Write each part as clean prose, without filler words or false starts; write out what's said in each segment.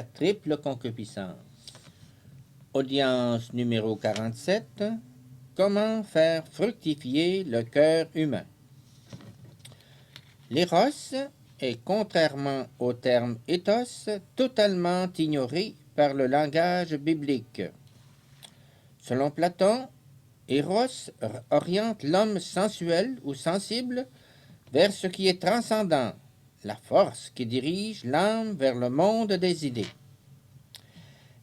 la triple concupiscence. Audience numéro 47. Comment faire fructifier le cœur humain? L'éros est, contrairement au terme ethos, totalement ignoré par le langage biblique. Selon Platon, Eros oriente l'homme sensuel ou sensible vers ce qui est transcendant, la force qui dirige l'âme vers le monde des idées.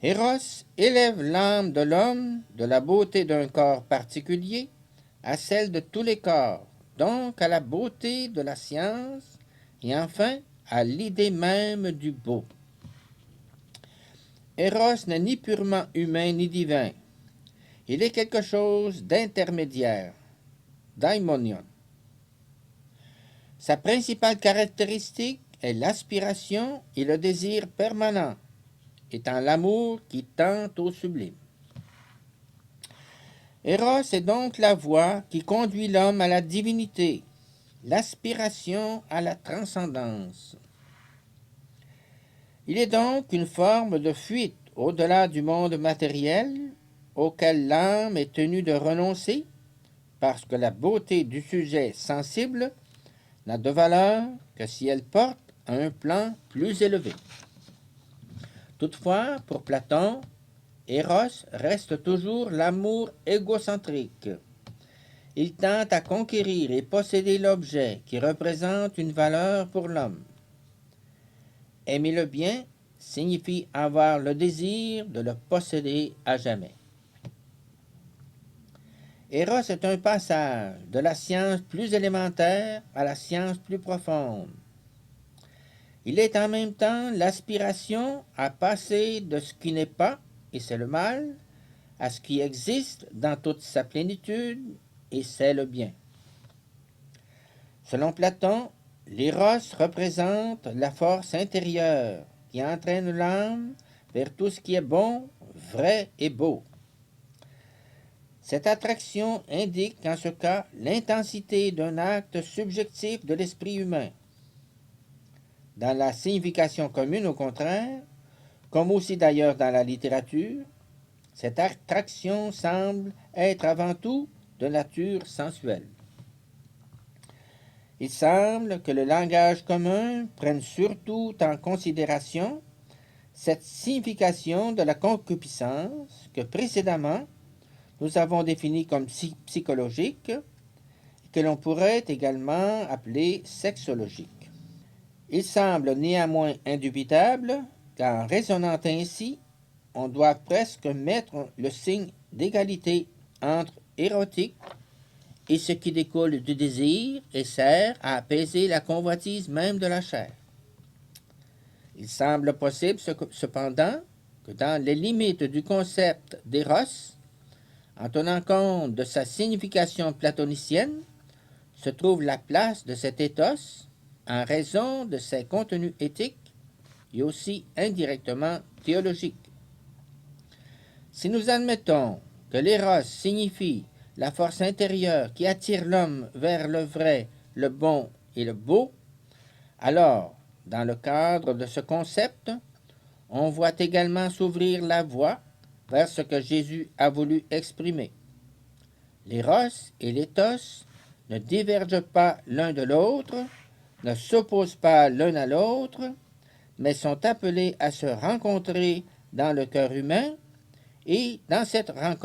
Eros élève l'âme de l'homme de la beauté d'un corps particulier à celle de tous les corps, donc à la beauté de la science et enfin à l'idée même du beau. Eros n'est ni purement humain ni divin. Il est quelque chose d'intermédiaire, daimonion. Sa principale caractéristique est l'aspiration et le désir permanent, étant l'amour qui tend au sublime. Eros est donc la voie qui conduit l'homme à la divinité, l'aspiration à la transcendance. Il est donc une forme de fuite au-delà du monde matériel auquel l'âme est tenue de renoncer parce que la beauté du sujet sensible n'a de valeur que si elle porte à un plan plus élevé. Toutefois, pour Platon, Eros reste toujours l'amour égocentrique. Il tente à conquérir et posséder l'objet qui représente une valeur pour l'homme. Aimer le bien signifie avoir le désir de le posséder à jamais. Eros est un passage de la science plus élémentaire à la science plus profonde. Il est en même temps l'aspiration à passer de ce qui n'est pas, et c'est le mal, à ce qui existe dans toute sa plénitude, et c'est le bien. Selon Platon, l'éros représente la force intérieure qui entraîne l'âme vers tout ce qui est bon, vrai et beau. Cette attraction indique en ce cas l'intensité d'un acte subjectif de l'esprit humain. Dans la signification commune, au contraire, comme aussi d'ailleurs dans la littérature, cette attraction semble être avant tout de nature sensuelle. Il semble que le langage commun prenne surtout en considération cette signification de la concupiscence que précédemment nous avons définie comme psychologique et que l'on pourrait également appeler sexologique. Il semble néanmoins indubitable qu'en raisonnant ainsi, on doit presque mettre le signe d'égalité entre érotique et ce qui découle du désir et sert à apaiser la convoitise même de la chair. Il semble possible cependant que dans les limites du concept d'éros, en tenant compte de sa signification platonicienne, se trouve la place de cet ethos en raison de ses contenus éthiques et aussi indirectement théologiques. Si nous admettons que l'éros signifie la force intérieure qui attire l'homme vers le vrai, le bon et le beau, alors, dans le cadre de ce concept, on voit également s'ouvrir la voie vers ce que Jésus a voulu exprimer. L'éros et l'éthos ne divergent pas l'un de l'autre, ne s'opposent pas l'un à l'autre, mais sont appelés à se rencontrer dans le cœur humain et dans cette rencontre